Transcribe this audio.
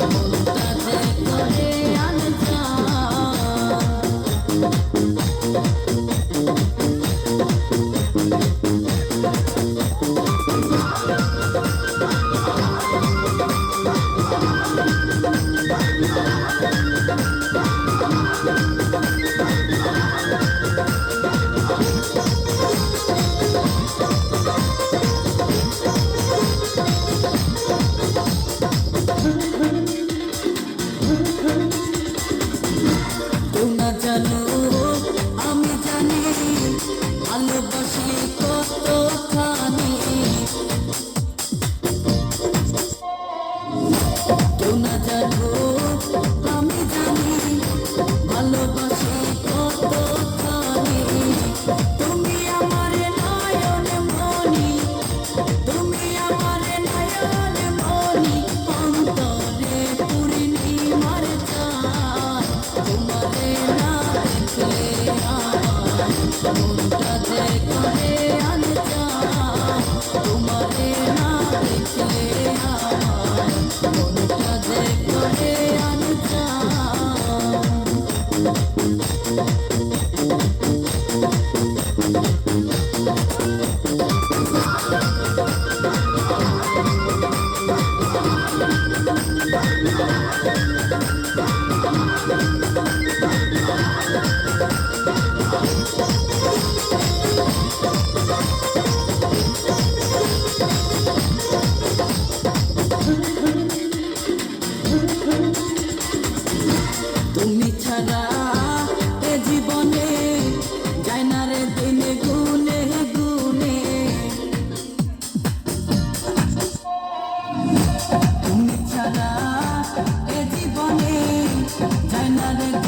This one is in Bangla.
মনটা যে করে না জানো আমি জানি ভালোবাসি কতখানি কেউ না জানো আমি জানি ভালোবাসি কতখানি তুমি আমার নয়ন মনি তুমি আমার নয়ন মনি অন্তরে পূর্ণিমার চাঁদ তোমারে না দেখলে আমার মনটা যে করে আনচান তোমারে না দেখলে আমার মনটা যে করে আনচান তুমি ছাড়া এ জীবনে যায় না রে দিন গুনে গুনে তুমি ছাড়া এ জীবনে যায় না রে